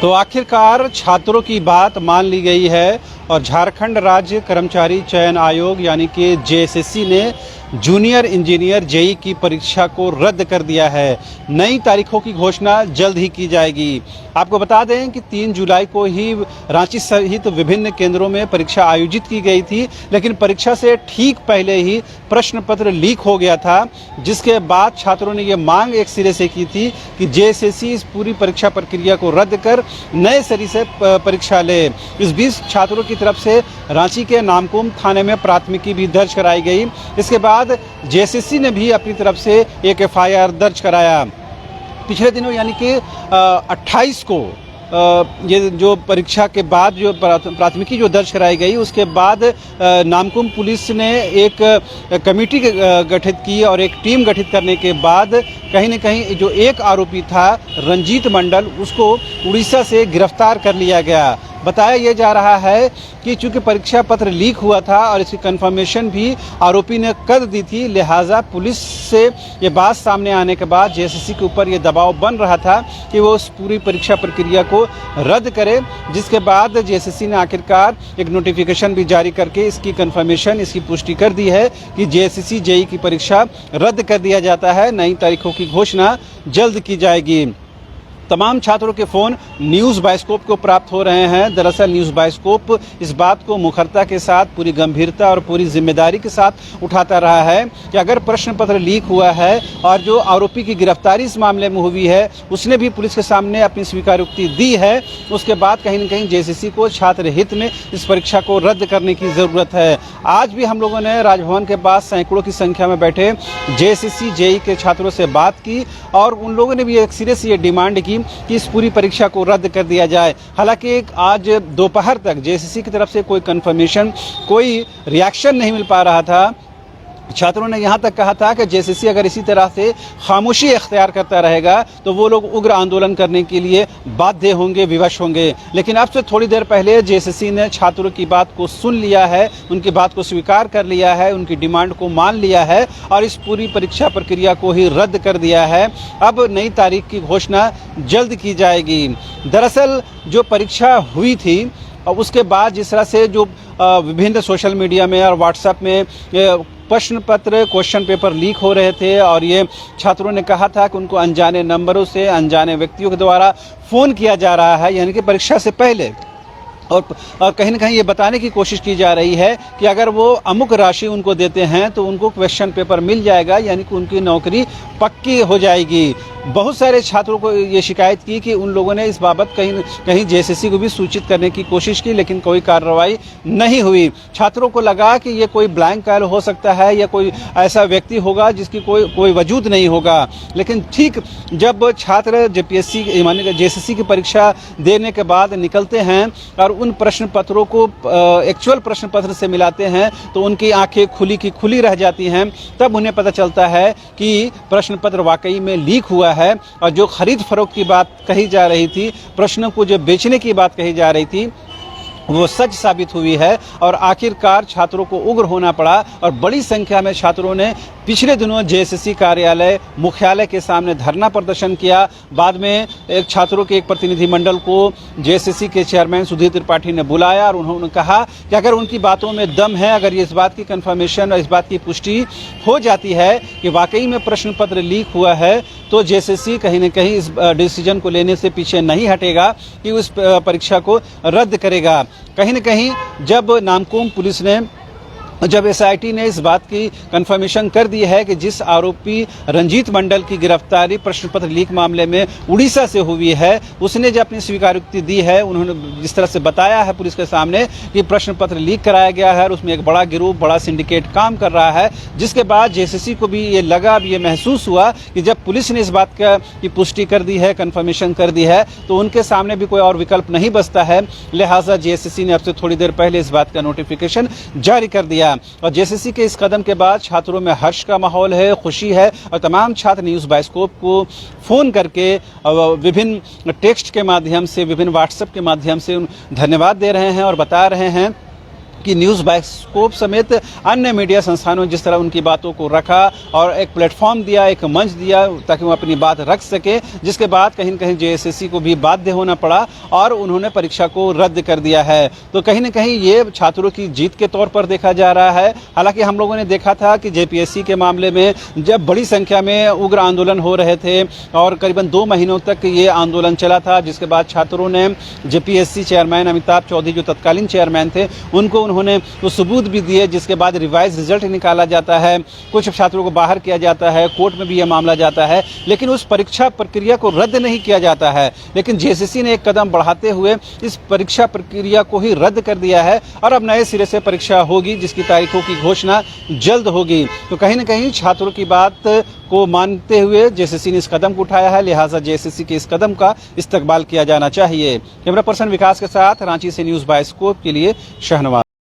तो आखिरकार छात्रों की बात मान ली गई है और झारखंड राज्य कर्मचारी चयन आयोग यानी कि जेएसएससी ने जूनियर इंजीनियर जेई की परीक्षा को रद्द कर दिया है। नई तारीखों की घोषणा जल्द ही की जाएगी। आपको बता दें कि 3 जुलाई को ही रांची सहित विभिन्न केंद्रों में परीक्षा आयोजित की गई थी, लेकिन परीक्षा से ठीक पहले ही प्रश्न पत्र लीक हो गया था, जिसके बाद छात्रों ने ये मांग एक सिरे से की थी कि जेएसएससी इस पूरी परीक्षा प्रक्रिया को रद्द कर नए सिरे से परीक्षा ले। इस बीच छात्रों की तरफ से रांची के नामकुम थाने में प्राथमिकी भी दर्ज कराई गई। इसके बाद जेएसएससी ने भी अपनी तरफ से एक एफआईआर दर्ज कराया। पिछले दिनों यानी कि 28 को ये जो परीक्षा के बाद जो प्राथमिकी जो दर्ज कराई गई, उसके बाद नामकुम पुलिस ने एक कमेटी गठित की और एक टीम गठित करने के बाद कहीं न कहीं जो एक आरोपी था रंजीत मंडल, उसको उड़ीसा से गिरफ्तार कर लिया गया। बताया यह जा रहा है कि चूंकि परीक्षा पत्र लीक हुआ था और इसकी कंफर्मेशन भी आरोपी ने कर दी थी, लिहाजा पुलिस से ये बात सामने आने के बाद जेएसएससी के ऊपर ये दबाव बन रहा था कि वो उस पूरी परीक्षा प्रक्रिया को रद्द करे, जिसके बाद जेएसएससी ने आखिरकार एक नोटिफिकेशन भी जारी करके इसकी कंफर्मेशन, इसकी पुष्टि कर दी है कि जेएसएससी जेई की परीक्षा रद्द कर दिया जाता है। नई तारीखों की घोषणा जल्द की जाएगी। तमाम छात्रों के फ़ोन न्यूज़ बायोस्कोप को प्राप्त हो रहे हैं। दरअसल न्यूज़ बायोस्कोप इस बात को मुखरता के साथ, पूरी गंभीरता और पूरी जिम्मेदारी के साथ उठाता रहा है कि अगर प्रश्न पत्र लीक हुआ है और जो आरोपी की गिरफ्तारी इस मामले में हुई है, उसने भी पुलिस के सामने अपनी स्वीकारोक्ति दी है, उसके बाद कहीं न कहीं जेएसएससी को छात्र हित में इस परीक्षा को रद्द करने की ज़रूरत है। आज भी हम लोगों ने राजभवन के पास सैकड़ों की संख्या में बैठे जेएसएससी जेई के छात्रों से बात की और उन लोगों ने भी एक सिरे से ये डिमांड की कि इस पूरी परीक्षा को रद्द कर दिया जाए। हालांकि आज दोपहर तक जेएसएससी की तरफ से कोई कंफर्मेशन, कोई रिएक्शन नहीं मिल पा रहा था। छात्रों ने यहाँ तक कहा था कि जेएसएससी अगर इसी तरह से खामोशी इख्तियार करता रहेगा तो वो लोग उग्र आंदोलन करने के लिए बाध्य होंगे, विवश होंगे। लेकिन अब से थोड़ी देर पहले जेएसएससी ने छात्रों की बात को सुन लिया है, उनकी बात को स्वीकार कर लिया है, उनकी डिमांड को मान लिया है और इस पूरी परीक्षा प्रक्रिया को ही रद्द कर दिया है। अब नई तारीख की घोषणा जल्द की जाएगी। दरअसल जो परीक्षा हुई थी और उसके बाद जिस तरह से जो विभिन्न सोशल मीडिया में और व्हाट्सएप में प्रश्न पत्र, क्वेश्चन पेपर लीक हो रहे थे और ये छात्रों ने कहा था कि उनको अनजाने नंबरों से, अनजाने व्यक्तियों के द्वारा फ़ोन किया जा रहा है, यानी कि परीक्षा से पहले, और कहीं न कहीं ये बताने की कोशिश की जा रही है कि अगर वो अमुक राशि उनको देते हैं तो उनको क्वेश्चन पेपर मिल जाएगा, यानी कि उनकी नौकरी पक्की हो जाएगी। बहुत सारे छात्रों को ये शिकायत की कि उन लोगों ने इस बाबत कहीं जेएसएससी को भी सूचित करने की कोशिश की, लेकिन कोई कार्रवाई नहीं हुई। छात्रों को लगा कि ये कोई ब्लैंक काल हो सकता है या कोई ऐसा व्यक्ति होगा जिसकी कोई वजूद नहीं होगा। लेकिन ठीक जब छात्र जेपीएससी माने जेएसएससी की परीक्षा देने के बाद निकलते हैं और उन प्रश्न पत्रों को एक्चुअल प्रश्न पत्र से मिलाते हैं तो उनकी आंखें खुली की खुली रह जाती हैं। तब उन्हें पता चलता है कि प्रश्न पत्र वाकई में लीक हुआ है और जो खरीद फरोख्त की बात कही जा रही थी, प्रश्नों को जो बेचने की बात कही जा रही थी, वो सच साबित हुई है और आखिरकार छात्रों को उग्र होना पड़ा और बड़ी संख्या में छात्रों ने पिछले दिनों जेएसएससी कार्यालय मुख्यालय के सामने धरना प्रदर्शन किया। बाद में छात्रों के एक प्रतिनिधि मंडल को जेएसएससी के चेयरमैन सुधीर त्रिपाठी ने बुलाया और उन्होंने कहा कि अगर उनकी बातों में दम है, अगर ये इस बात की कंफर्मेशन और इस बात की पुष्टि हो जाती है कि वाकई में प्रश्न पत्र लीक हुआ है, तो जेएसएससी कहीं न कहीं इस डिसीजन को लेने से पीछे नहीं हटेगा कि उस परीक्षा को रद्द करेगा। कहीं न कहीं जब नामकुम पुलिस ने, जब एसआईटी ने इस बात की कंफर्मेशन कर दी है कि जिस आरोपी रंजीत मंडल की गिरफ्तारी प्रश्न पत्र लीक मामले में उड़ीसा से हुई है, उसने जो अपनी स्वीकारोक्ति दी है, उन्होंने जिस तरह से बताया है पुलिस के सामने कि प्रश्न पत्र लीक कराया गया है और उसमें एक बड़ा गिरोह, बड़ा सिंडिकेट काम कर रहा है, जिसके बाद जेएसएससी को भी ये लगा, अब ये महसूस हुआ कि जब पुलिस ने इस बात की पुष्टि कर दी है, कंफर्मेशन कर दी है, तो उनके सामने भी कोई और विकल्प नहीं बचता है। लिहाजा जेएसएससी ने अब से थोड़ी देर पहले इस बात का नोटिफिकेशन जारी कर दिया और जेएसएससी के इस कदम के बाद छात्रों में हर्ष का माहौल है, खुशी है और तमाम छात्र न्यूज़ बायोस्कोप को फ़ोन करके विभिन्न टेक्स्ट के माध्यम से, विभिन्न व्हाट्सएप के माध्यम से धन्यवाद दे रहे हैं और बता रहे हैं कि न्यूज़ बाइस्कोप समेत अन्य मीडिया संस्थानों जिस तरह उनकी बातों को रखा और एक प्लेटफॉर्म दिया, एक मंच दिया ताकि वो अपनी बात रख सके, जिसके बाद कहीं न कहीं जेएसएससी को भी बाध्य होना पड़ा और उन्होंने परीक्षा को रद्द कर दिया है। तो कहीं न कहीं ये छात्रों की जीत के तौर पर देखा जा रहा है। हालांकि हम लोगों ने देखा था कि जेपीएससी के मामले में जब बड़ी संख्या में उग्र आंदोलन हो रहे थे और करीबन 2 महीनों तक ये आंदोलन चला था, जिसके बाद छात्रों ने जेपीएससी चेयरमैन अमिताभ चौधरी जो तत्कालीन चेयरमैन थे उनको उन्होंने तो सबूत भी दिए, जिसके बाद रिवाइज रिजल्ट निकाला जाता है, कुछ छात्रों को बाहर किया जाता है, कोर्ट में भी यह मामला जाता है, लेकिन उस परीक्षा प्रक्रिया को रद्द नहीं किया जाता है। लेकिन जेएसएससी ने एक कदम बढ़ाते हुए इस परीक्षा प्रक्रिया को ही रद्द कर दिया है और अब नए सिरे से परीक्षा होगी, जिसकी तारीखों की घोषणा जल्द होगी। तो कहीं न कहीं छात्रों की बात को मानते हुए जेएसएससी ने इस कदम को उठाया है, लिहाजा जेएसएससी के इस कदम का इस्तकबाल किया जाना चाहिए। कैमरा पर्सन विकास के साथ रांची से न्यूज़ बाइस्कोप के लिए शहनवाज।